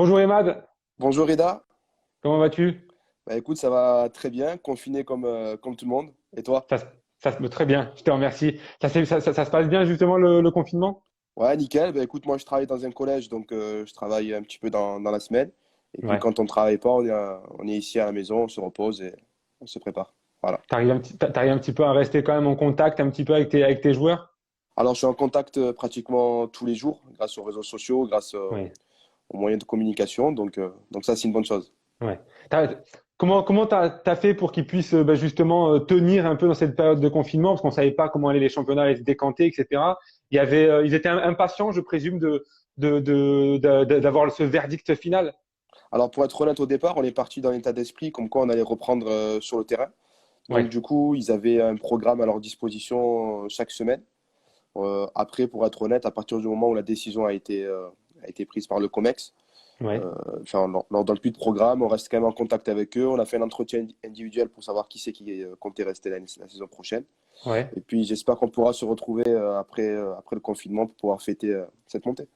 Bonjour Emad, Bonjour Reda. comment vas-tu? Bah, écoute, ça va très bien, confiné comme tout le monde. Et toi? Ça, se- ça se très bien, je te remercie. Ça se passe bien justement le confinement? Ouais, nickel. Bah, écoute, moi je travaille dans un collège, donc je travaille un petit peu dans la semaine. Et puis Ouais. quand on ne travaille pas, on est ici à la maison, on se repose et on se prépare. Voilà. T'arrives un petit peu à rester quand même en contact un petit peu avec tes joueurs? Alors je suis en contact pratiquement tous les jours grâce aux réseaux sociaux, grâce Oui, aux moyens de communication. Donc ça, c'est une bonne chose. ouais. Comment t'as fait pour qu'ils puissent justement tenir un peu dans cette période de confinement parce qu'on savait pas comment allaient les championnats allaient se décanter, etc. Ils étaient impatients, je présume, d'avoir ce verdict final. Alors pour être honnête, au départ, on est parti dans l'état d'esprit comme quoi on allait reprendre sur le terrain. Donc Ouais. du coup, ils avaient un programme à leur disposition chaque semaine. Après, pour être honnête, à partir du moment où la décision a été prise par le COMEX, Ouais. enfin, dans le but de programme, on reste quand même en contact avec eux. On a fait un entretien individuel pour savoir qui c'est qui comptait rester la saison prochaine. Ouais. Et puis, j'espère qu'on pourra se retrouver après le confinement pour pouvoir fêter cette montée.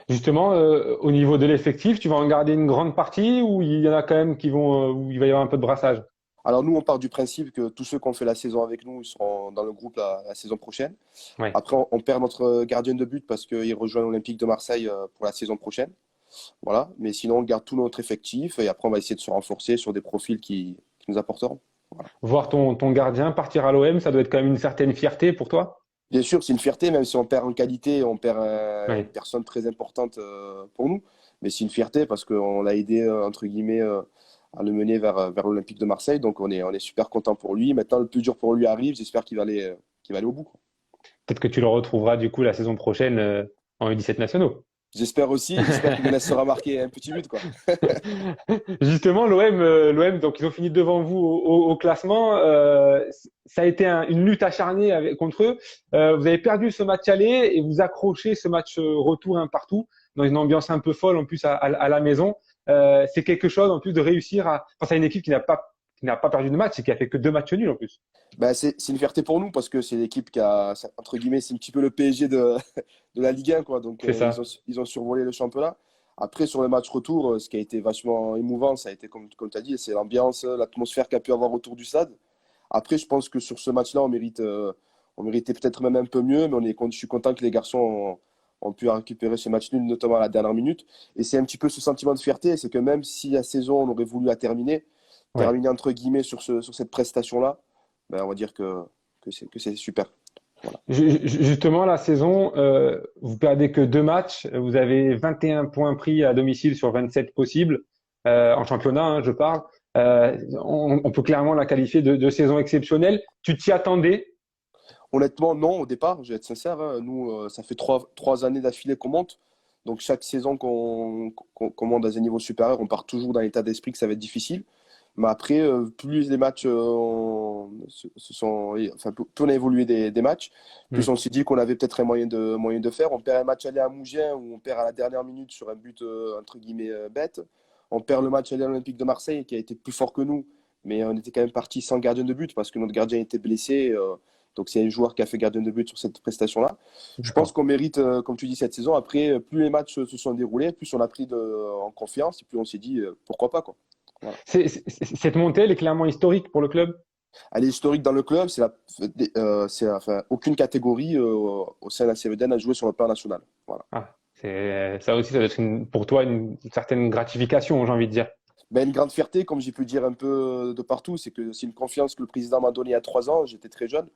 Justement, au niveau de l'effectif, tu vas en garder une grande partie ou il y en a quand même où il va y avoir un peu de brassage? Alors, nous, on part du principe que tous ceux qui ont fait la saison avec nous ils seront dans le groupe la saison prochaine. Ouais. Après, on perd notre gardien de but parce qu'il rejoint l'Olympique de Marseille pour la saison prochaine. Voilà. Mais sinon, on garde tout notre effectif et après, on va essayer de se renforcer sur des profils qui nous apporteront. Voilà. Voir ton gardien partir à l'OM, ça doit être quand même une certaine fierté pour toi? Bien sûr, c'est une fierté, même si on perd en qualité, on perd une Oui. personne très importante pour nous. Mais c'est une fierté parce qu'on l'a aidé, entre guillemets, à le mener vers l'Olympique de Marseille. Donc, on est super content pour lui. Maintenant, le plus dur pour lui arrive. J'espère qu'il va aller au bout, quoi. Peut-être que tu le retrouveras du coup la saison prochaine en U17 nationaux. J'espère aussi. J'espère qu'il me laissera marquer un petit but, quoi. Justement, l'OM, donc ils ont fini devant vous au classement. Ça a été une lutte acharnée contre eux. Vous avez perdu ce match aller et vous accrochez ce match retour un partout dans une ambiance un peu folle en plus à la maison. C'est quelque chose en plus de réussir face à une équipe qui n'a pas perdu de match et qui a fait que deux matchs nuls en plus. Bah, c'est une fierté pour nous parce que c'est l'équipe entre guillemets, c'est un petit peu le PSG de la Ligue 1, quoi. Donc, C'est ça. ils ont survolé le championnat. Après, sur le match retour, ce qui a été vachement émouvant, ça a été, comme tu as dit, c'est l'ambiance, l'atmosphère qu'il y a pu avoir autour du stade. Après, je pense que sur ce match-là, on méritait peut-être même un peu mieux, mais je suis content que les garçons ont pu récupérer ce match nul, notamment à la dernière minute. Et c'est un petit peu ce sentiment de fierté, c'est que même si la saison, on aurait voulu la Ouais. terminer entre guillemets sur cette prestation-là, ben, on va dire que c'est super. Voilà. Justement, la saison, vous perdez que deux matchs. Vous avez 21 points pris à domicile sur 27 possibles en championnat, hein, je parle. On peut clairement la qualifier de saison exceptionnelle. Tu t'y attendais? Honnêtement, non, au départ, je vais être sincère, hein, nous, ça fait trois années d'affilée qu'on monte. Donc, chaque saison qu'on monte dans un niveau supérieur, on part toujours dans l'état d'esprit que ça va être difficile. Mais après, plus les matchs enfin, plus on a évolué des matchs, plus Hmm. on s'est dit qu'on avait peut-être un moyen de faire. On perd un match aller à Mougins où on perd à la dernière minute sur un but entre guillemets bête. On perd le match aller à l'Olympique de Marseille qui a été plus fort que nous, mais on était quand même parti sans gardien de but parce que notre gardien était blessé. Donc c'est un joueur qui a fait gardien de but sur cette prestation-là. Je pense D'accord. qu'on mérite, comme tu dis, cette saison. Après, plus les matchs se sont déroulés, plus on a pris en confiance et plus on s'est dit pourquoi pas, quoi. Voilà. Cette montée, elle est clairement historique pour le club. Elle est historique dans le club. Enfin, aucune catégorie au sein de la CVDN a joué sur le plan national. Voilà. Ah, ça aussi, ça doit être pour toi une certaine gratification, j'ai envie de dire. Ben, une grande fierté, comme j'ai pu dire un peu de partout, c'est que c'est une confiance que le président m'a donnée il y a 3 ans. J'étais très jeune.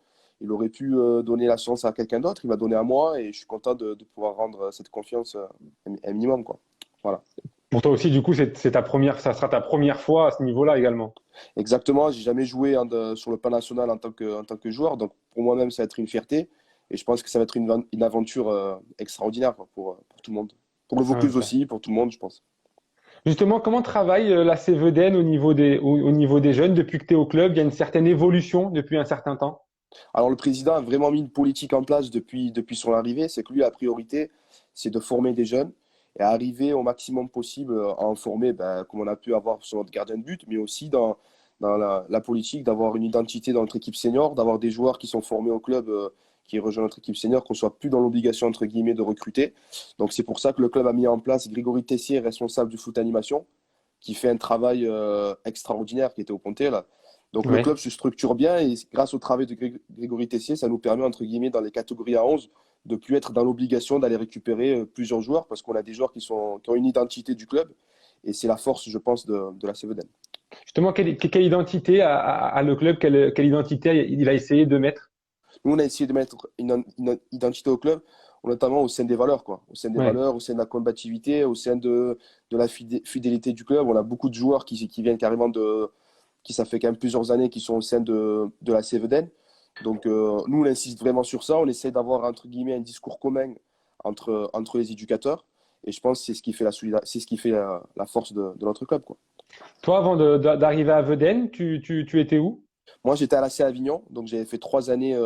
Il aurait pu donner la chance à quelqu'un d'autre. Il m'a donné à moi et je suis content de pouvoir rendre cette confiance un minimum, quoi. Voilà. Pour toi aussi, du coup, ça sera ta première fois à ce niveau-là également. Exactement. J'ai jamais joué sur le plan national en tant que joueur. Donc pour moi-même, ça va être une fierté. Et je pense que ça va être une aventure extraordinaire, quoi, pour tout le monde. Pour le Ah, Vaucluse aussi, pour tout le monde, je pense. justement, comment travaille la CVDN au niveau des jeunes depuis que tu es au club? Il y a une certaine évolution depuis un certain temps. Alors le président a vraiment mis une politique en place depuis son arrivée. C'est que lui, la priorité, c'est de former des jeunes et arriver au maximum possible à en former, ben, comme on a pu avoir sur notre gardien de but, mais aussi dans la politique d'avoir une identité dans notre équipe senior, d'avoir des joueurs qui sont formés au club, qui rejoint notre équipe senior, qu'on soit plus dans l'obligation, entre guillemets, de recruter. Donc, c'est pour ça que le club a mis en place Grégory Tessier, responsable du foot animation, qui fait un travail extraordinaire, qui était au Pontet, là. Donc, le Ouais. club se structure bien et grâce au travail de Grégory Tessier, ça nous permet, entre guillemets, dans les catégories à 11, de plus être dans l'obligation d'aller récupérer plusieurs joueurs parce qu'on a des joueurs qui ont une identité du club et c'est la force, je pense, de la Cévenène. Justement, quelle identité a le club, quelle identité il va essayer de mettre? Nous, on a essayé de mettre une identité au club, notamment au sein des valeurs, quoi. Au sein des Ouais. valeurs, au sein de la combativité, au sein de la fidélité du club. On a beaucoup de joueurs qui viennent carrément qui ça fait quand même plusieurs années qui sont au sein de la CVDN. Donc, nous, on insiste vraiment sur ça. On essaie d'avoir, entre guillemets, un discours commun entre les éducateurs. Et je pense que c'est ce qui fait c'est ce qui fait la force de notre club, quoi. Toi, avant d'arriver à Vedène, tu étais où? Moi, j'étais à l'AC Avignon, donc j'avais fait 3 années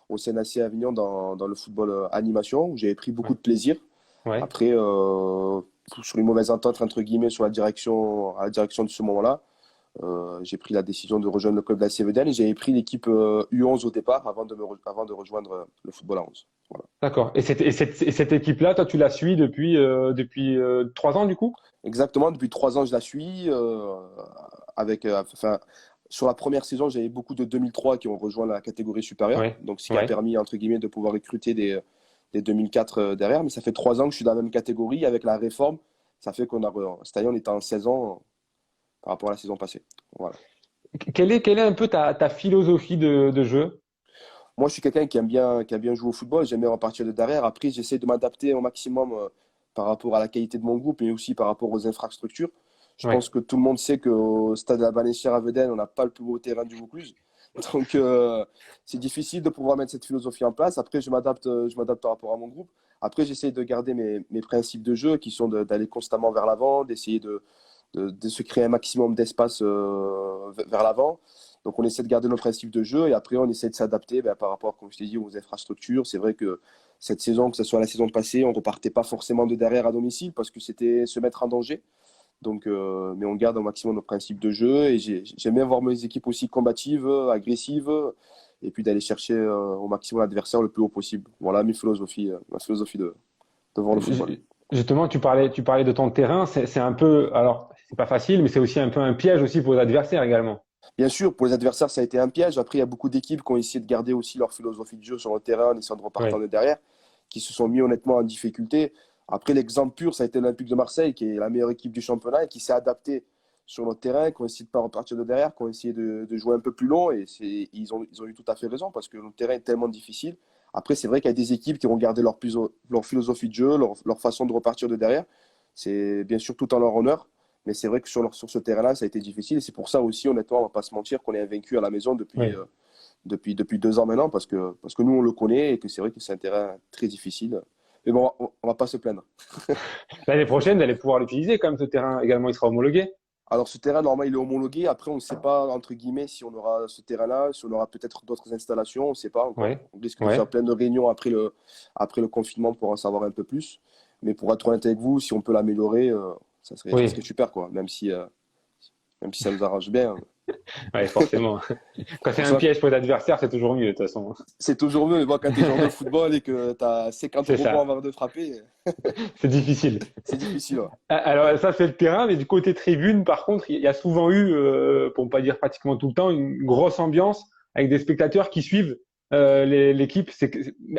au CNAC Avignon dans le football animation, où j'avais pris beaucoup Ouais. de plaisir. Ouais. Après, sur une mauvaise entente, entre guillemets, à la direction de ce moment-là, j'ai pris la décision de rejoindre le club de la CVDN et j'avais pris l'équipe U11 au départ avant de rejoindre le football à 11. Voilà. D'accord. Et cette équipe-là, toi, tu la suis depuis 3 ans, du coup? Exactement, depuis 3 ans, je la suis. Enfin, sur la première saison, j'avais beaucoup de 2003 qui ont rejoint la catégorie supérieure. Ouais. Donc, ce qui a Ouais. permis, entre guillemets, de pouvoir recruter des 2004 derrière. Mais ça fait 3 ans que je suis dans la même catégorie. Avec la réforme, ça fait cette année, on était en 16 ans par rapport à la saison passée. Voilà. Quelle est un peu ta philosophie de jeu? Moi, je suis quelqu'un qui aime bien jouer au football. J'aime bien repartir de derrière. Après, j'essaie de m'adapter au maximum par rapport à la qualité de mon groupe, mais aussi par rapport aux infrastructures. Je Ouais. pense que tout le monde sait qu'au stade de la Banéchière à Vedène, on n'a pas le plus beau terrain du Vaucluse. Donc, c'est difficile de pouvoir mettre cette philosophie en place. Après, je m'adapte par rapport à mon groupe. Après, j'essaie de garder mes principes de jeu qui sont d'aller constamment vers l'avant, d'essayer de se créer un maximum d'espace vers l'avant. Donc, on essaie de garder nos principes de jeu et après, on essaie de s'adapter par rapport, comme je t'ai dit, aux infrastructures. C'est vrai que cette saison, que ce soit la saison passée, on ne repartait pas forcément de derrière à domicile parce que c'était se mettre en danger. Donc, mais on garde au maximum nos principes de jeu et j'aime bien voir mes équipes aussi combatives, agressives et puis d'aller chercher au maximum l'adversaire le plus haut possible. Voilà ma philosophie de voir le football. Justement, tu parlais de ton terrain. C'est un peu, alors, c'est pas facile, mais c'est aussi un peu un piège aussi pour les adversaires également. Bien sûr, pour les adversaires, ça a été un piège. Après, il y a beaucoup d'équipes qui ont essayé de garder aussi leur philosophie de jeu sur le terrain en essayant de repartir Ouais. de derrière, qui se sont mis honnêtement en difficulté. Après, l'exemple pur, ça a été l'Olympique de Marseille, qui est la meilleure équipe du championnat et qui s'est adaptée sur notre terrain, qui ont essayé de ne pas repartir de derrière, qui ont essayé de jouer un peu plus long. Et ils ont eu tout à fait raison parce que notre terrain est tellement difficile. Après, c'est vrai qu'il y a des équipes qui ont gardé leur philosophie de jeu, leur façon de repartir de derrière. C'est bien sûr tout en leur honneur. Mais c'est vrai que sur ce terrain-là, ça a été difficile. Et c'est pour ça aussi, honnêtement, on ne va pas se mentir, qu'on est invaincu à la maison Ouais. depuis 2 ans maintenant, parce que nous, on le connaît et que c'est vrai que c'est un terrain très difficile. Mais bon, on ne va pas se plaindre. L'année prochaine, vous allez pouvoir l'utiliser quand même, ce terrain également, il sera homologué. Alors, ce terrain, normalement, il est homologué. Après, on ne sait pas, entre guillemets, si on aura ce terrain-là, si on aura peut-être d'autres installations. On ne sait pas encore. Ouais. On risque de faire Ouais. plein de réunions après le confinement pour en savoir un peu plus. Mais pour être honnête avec vous, si on peut l'améliorer, ça serait Oui. super, quoi. Même si ça nous arrange bien. Ouais, forcément. Quand c'est un Franchement, piège pour les adversaires, c'est toujours mieux, de toute façon. c'est toujours mieux, mais bon, quand tu es joueur de football et que tu as 50 C'est rebonds ça. avant de frapper, C'est difficile. c'est difficile. Ouais. Alors, ça, c'est le terrain, mais du côté tribune, par contre, il y a souvent eu, pour ne pas dire pratiquement tout le temps, une grosse ambiance avec des spectateurs qui suivent l'équipe.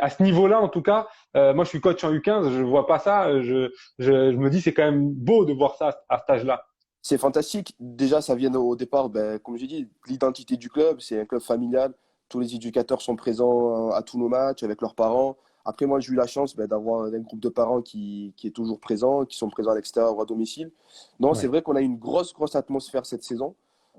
À ce niveau-là, en tout cas, moi, je suis coach en U15, je vois pas ça. Je me dis, c'est quand même beau de voir ça à cet âge-là. C'est fantastique. Déjà, ça vient au départ, comme j'ai dit, de l'identité du club. C'est un club familial. Tous les éducateurs sont présents à tous nos matchs avec leurs parents. Après, moi, j'ai eu la chance d'avoir un groupe de parents qui est toujours présent, qui sont présents à l'extérieur ou à domicile. Non, c'est Ouais. vrai qu'on a une grosse, grosse atmosphère cette saison,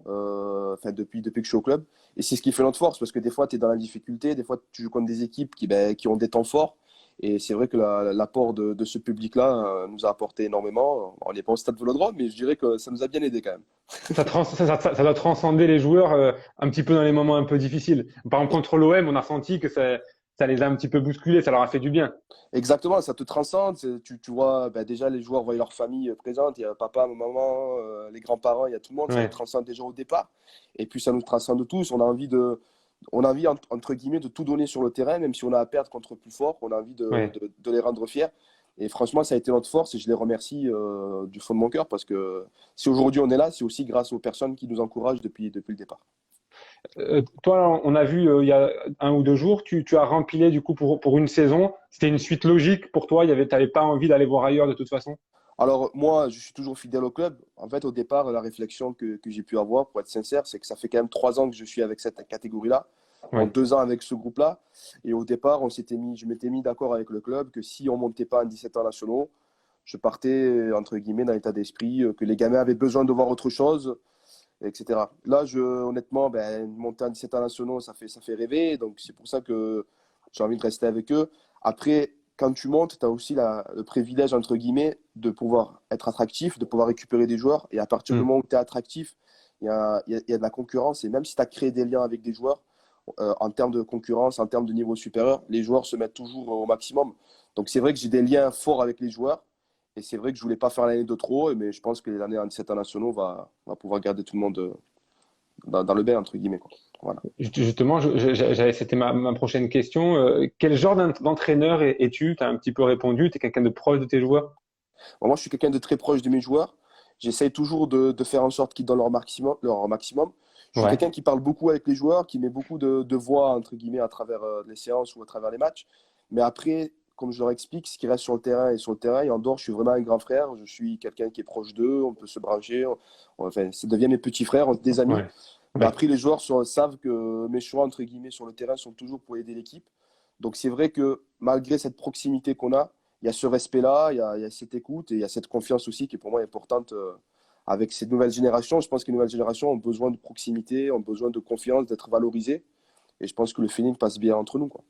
enfin, depuis que je suis au club. Et c'est ce qui fait notre force, parce que des fois, tu es dans la difficulté, des fois, tu joues contre des équipes qui ont des temps forts. Et c'est vrai que l'apport de ce public-là nous a apporté énormément. On n'est pas au stade Vélodrome, mais je dirais que ça nous a bien aidé quand même. Ça doit transcender les joueurs un petit peu dans les moments un peu difficiles. Par exemple, contre l'OM, on a senti que ça les a un petit peu bousculés, ça leur a fait du bien. Exactement, ça te transcende. Tu vois, déjà, les joueurs voient leur famille présente. Il y a papa, maman, les grands-parents, il y a tout le monde. Ça les Ouais. transcende déjà au départ. Et puis, ça nous transcende tous. On a envie on a envie, entre guillemets, de tout donner sur le terrain, même si on a à perdre contre plus fort, on a envie Ouais. de les rendre fiers. Et franchement, ça a été notre force et je les remercie du fond de mon cœur parce que si aujourd'hui on est là, c'est aussi grâce aux personnes qui nous encouragent depuis le départ. Toi, on a vu il y a 1 ou 2 jours, tu as rempilé du coup pour une saison. C'était une suite logique pour toi. T'avais pas envie d'aller voir ailleurs de toute façon. Alors moi, je suis toujours fidèle au club. En fait, au départ, la réflexion que j'ai pu avoir, pour être sincère, c'est que ça fait quand même 3 ans que je suis avec cette catégorie-là, en Ouais. 2 ans avec ce groupe-là. Et au départ, je m'étais mis d'accord avec le club que si on montait pas en 17 ans nationaux, je partais, entre guillemets, dans l'état d'esprit que les gamins avaient besoin de voir autre chose, etc. Là, honnêtement, monter en 17 ans nationaux, ça fait rêver. Donc, c'est pour ça que j'ai envie de rester avec eux. Après, quand tu montes, tu as aussi le privilège, entre guillemets, de pouvoir être attractif, de pouvoir récupérer des joueurs. Et à partir du Hmm. moment où tu es attractif, il y a de la concurrence. Et même si tu as créé des liens avec des joueurs, en termes de concurrence, en termes de niveau supérieur, les joueurs se mettent toujours au maximum. Donc, c'est vrai que j'ai des liens forts avec les joueurs. Et c'est vrai que je voulais pas faire l'année de trop, mais je pense que l'année en 17 ans nationaux va pouvoir garder tout le monde dans le bain, entre guillemets, quoi. Voilà. Justement, c'était ma prochaine question. Quel genre d'entraîneur es-tu? Tu as un petit peu répondu. Tu es quelqu'un de proche de tes joueurs? Bon, moi, je suis quelqu'un de très proche de mes joueurs. J'essaye toujours de faire en sorte qu'ils donnent leur maximum, leur maximum. Je suis Ouais. quelqu'un qui parle beaucoup avec les joueurs, qui met beaucoup de voix, entre guillemets, à travers les séances ou à travers les matchs. Mais après, comme je leur explique, ce qui reste sur le terrain est sur le terrain. Et en dehors, je suis vraiment un grand frère. Je suis quelqu'un qui est proche d'eux. On peut se brancher. Enfin, ça devient mes petits frères, des amis. Ouais. Mais Ouais. après, les joueurs savent que mes choix, entre guillemets, sur le terrain sont toujours pour aider l'équipe. Donc, c'est vrai que malgré cette proximité qu'on a, il y a ce respect-là, il y a cette écoute et il y a cette confiance aussi qui est pour moi importante avec cette nouvelle génération. Je pense que les nouvelles générations ont besoin de proximité, ont besoin de confiance, d'être valorisées. Et je pense que le feeling passe bien entre nous, quoi.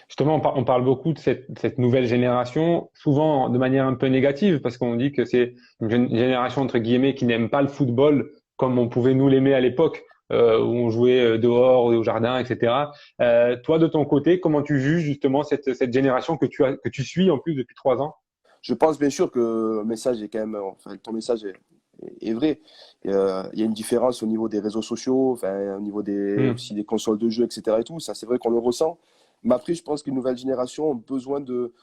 Justement, on parle beaucoup de cette nouvelle génération, souvent de manière un peu négative, parce qu'on dit que c'est une génération, entre guillemets, qui n'aime pas le football comme on pouvait nous l'aimer à l'époque, où on jouait dehors, au jardin, etc. Toi, de ton côté, comment tu juges justement cette génération que tu suis en plus depuis 3 ans? Je pense bien sûr que le message est quand même, enfin, ton message est vrai. Il y a une différence au niveau des réseaux sociaux, enfin, au niveau Hmm. aussi des consoles de jeux, etc. Et tout. Ça, c'est vrai qu'on le ressent. Mais après, je pense que les nouvelles générations ont besoin de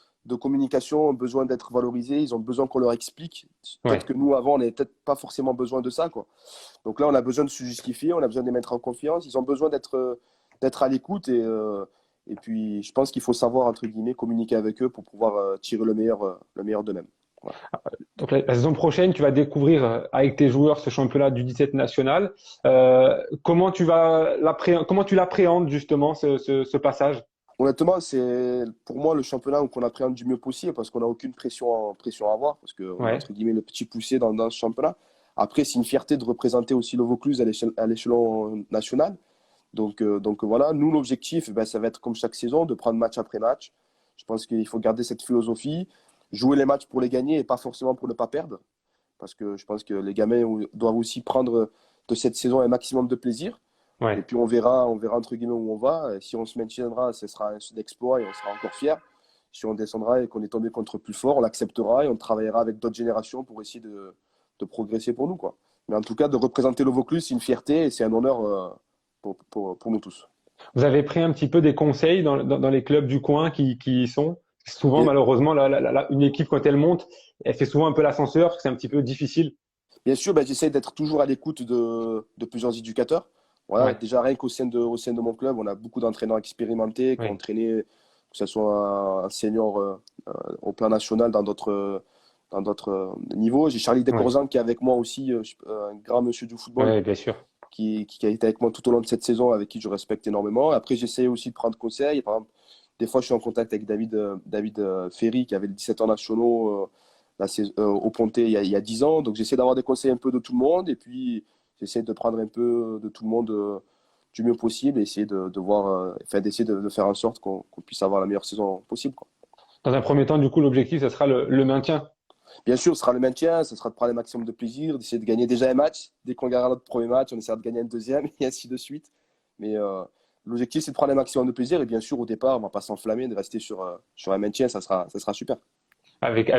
communication, ont besoin d'être valorisées, ils ont besoin qu'on leur explique. Peut-être Ouais. que nous, avant, on n'avait peut-être pas forcément besoin de ça, quoi. Donc là, on a besoin de se justifier, on a besoin de les mettre en confiance. Ils ont besoin d'être à l'écoute et puis, je pense qu'il faut savoir, entre guillemets, communiquer avec eux pour pouvoir tirer le meilleur d'eux-mêmes. Voilà. Donc la saison prochaine, tu vas découvrir avec tes joueurs ce championnat du 17 national. Comment tu l'appréhendes justement ce passage? Honnêtement, c'est pour moi le championnat qu'on appréhende du mieux possible parce qu'on n'a aucune pression à avoir, parce qu'on est Ouais. entre guillemets le petit poussé dans ce championnat. Après, c'est une fierté de représenter aussi le Vaucluse à l'échelon national. Donc voilà, nous, l'objectif, ça va être comme chaque saison, de prendre match après match. Je pense qu'il faut garder cette philosophie, jouer les matchs pour les gagner et pas forcément pour ne pas perdre. Parce que je pense que les gamins doivent aussi prendre de cette saison un maximum de plaisir. Et Ouais. puis on verra entre guillemets où on va. Et si on se maintiendra, ce sera un exploit et on sera encore fiers. Si on descendra et qu'on est tombé contre plus fort, on l'acceptera et on travaillera avec d'autres générations pour essayer de progresser pour nous, quoi. Mais en tout cas, de représenter le Vaucluse, c'est une fierté et c'est un honneur pour nous tous. Vous avez pris un petit peu des conseils dans les clubs du coin qui y sont. Souvent, Bien, malheureusement, une équipe, quand elle monte, elle fait souvent un peu l'ascenseur, c'est un petit peu difficile. bien sûr, j'essaie d'être toujours à l'écoute de plusieurs éducateurs. Voilà, Ouais. déjà, rien au sein de mon club, on a beaucoup d'entraîneurs expérimentés qui ont Ouais. entraîné, que ce soit un senior au plan national dans d'autres niveaux. J'ai Charlie Ouais. Descorzan qui est avec moi aussi, un grand monsieur du football, Ouais, bien sûr. qui a été avec moi tout au long de cette saison, avec qui je respecte énormément. Après, j'essaie aussi de prendre conseil. Par exemple, des fois, je suis en contact avec David Ferry, qui avait les 17 ans nationaux au Pontet il y a 10 ans. Donc, j'essaie d'avoir des conseils un peu de tout le monde. Et puis, j'essaie de prendre un peu de tout le monde du mieux possible et essayer de voir, enfin, d'essayer de faire en sorte qu'on puisse avoir la meilleure saison possible, quoi. Dans un premier temps, du coup, l'objectif, ce sera le maintien. Bien sûr, ce sera le maintien, ce sera de prendre un maximum de plaisir, d'essayer de gagner déjà un match. Dès qu'on gagnera notre premier match, on essaiera de gagner un deuxième et ainsi de suite. Mais l'objectif, c'est de prendre un maximum de plaisir. Et bien sûr, au départ, on ne va pas s'enflammer, de rester sur un maintien, ça sera super. Avec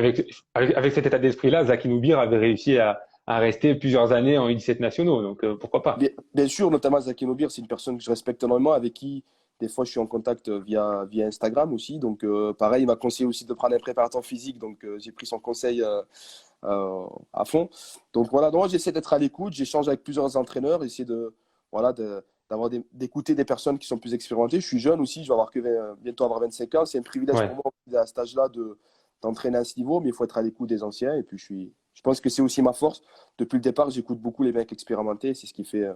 cet état d'esprit-là, Zaki Noubir avait réussi à à rester plusieurs années en U17 nationaux. Donc, pourquoi pas? Bien sûr, notamment Zaki Nobir, c'est une personne que je respecte énormément, avec qui des fois je suis en contact via Instagram aussi. Donc pareil, il m'a conseillé aussi de prendre un préparateur physique, donc j'ai pris son conseil à fond. Donc voilà, donc, moi j'essaie d'être à l'écoute, j'échange avec plusieurs entraîneurs, essayer de voilà d'écouter des personnes qui sont plus expérimentées. Je suis jeune aussi, je vais avoir bientôt avoir 25 ans. C'est un privilège Ouais. pour moi à cet âge-là d'entraîner à ce niveau, mais il faut être à l'écoute des anciens. Et puis je pense que c'est aussi ma force. Depuis le départ, j'écoute beaucoup les mecs expérimentés. C'est ce qui fait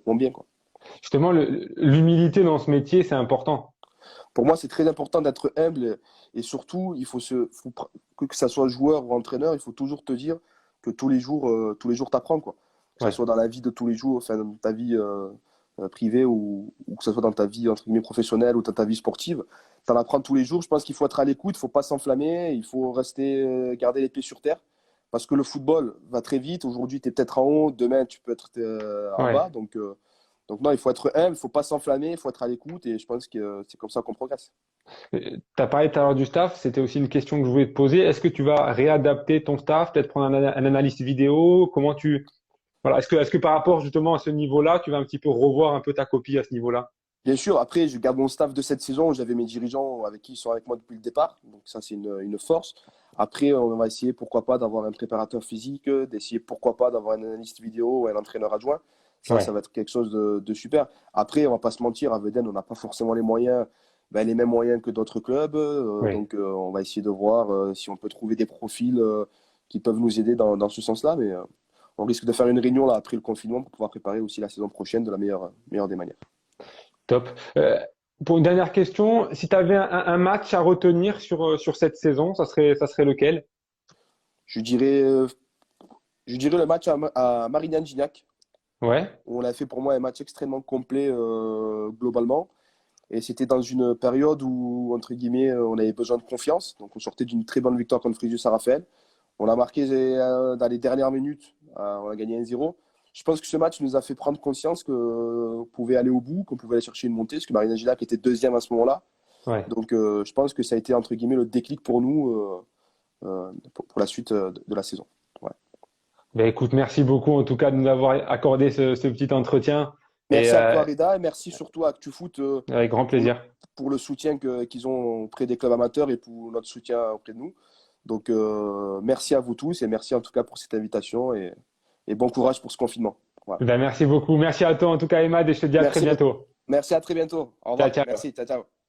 mon bien, quoi. Justement, l'humilité dans ce métier, c'est important. Pour moi, c'est très important d'être humble et surtout, que ça soit joueur ou entraîneur, il faut toujours te dire que tous les jours, t'apprends, quoi. Que ça Ouais. soit dans la vie de tous les jours, enfin, dans ta vie privée ou que ce soit dans ta vie entre guillemets professionnelle ou dans ta vie sportive, t'en apprends tous les jours. Je pense qu'il faut être à l'écoute, il faut pas s'enflammer, il faut rester, garder les pieds sur terre. Parce que le football va très vite. Aujourd'hui, tu es peut-être en haut, demain, tu peux être en Ouais. bas. Donc non, il faut être humble, il faut pas s'enflammer, il faut être à l'écoute et je pense que c'est comme ça qu'on progresse. Tu as parlé tout à l'heure du staff, c'était aussi une question que je voulais te poser. Est-ce que tu vas réadapter ton staff, peut-être prendre un analyste vidéo? Voilà, est-ce que par rapport justement à ce niveau-là, tu vas un petit peu revoir un peu ta copie à ce niveau-là? Bien sûr, après, je garde mon staff de cette saison. J'avais mes dirigeants avec qui ils sont avec moi depuis le départ. Donc ça, c'est une force. Après, on va essayer, pourquoi pas, d'avoir un préparateur physique, d'essayer, pourquoi pas, d'avoir un analyste vidéo ou un entraîneur adjoint. Ça Ouais, va être quelque chose de super. Après, on va pas se mentir, à Veden, on n'a pas forcément les moyens, les mêmes moyens que d'autres clubs. oui. Donc, on va essayer de voir si on peut trouver des profils qui peuvent nous aider dans ce sens-là. Mais on risque de faire une réunion là, après le confinement pour pouvoir préparer aussi la saison prochaine de la meilleure des manières. Top. Pour une dernière question, si tu avais un match à retenir sur cette saison, ça serait lequel? Je dirais, euh, je dirais le match à Marignane-Gignac, Ouais, où on a fait pour moi un match extrêmement complet globalement. Et c'était dans une période où, entre guillemets, on avait besoin de confiance. Donc on sortait d'une très bonne victoire contre Fréjus Sarafel. On a marqué dans les dernières minutes, on a gagné 1-0. Je pense que ce match nous a fait prendre conscience qu'on pouvait aller au bout, qu'on pouvait aller chercher une montée, parce que Marignane-Gignac était deuxième à ce moment-là. ouais. Donc je pense que ça a été, entre guillemets, le déclic pour nous pour la suite de la saison. Ouais. Ben écoute, merci beaucoup en tout cas de nous avoir accordé ce petit entretien et Merci à toi, Reda, et merci surtout à ActuFoot avec grand pour, plaisir. pour le soutien qu'ils ont auprès des clubs amateurs et pour notre soutien auprès de nous. Donc, merci à vous tous et merci en tout cas pour cette invitation et bon courage pour ce confinement. Voilà. Ben merci beaucoup. Merci à toi en tout cas, Emad, et je te dis à très Merci, bientôt. merci, à très bientôt. Au Ciao, revoir. ciao. Merci, ciao, ciao.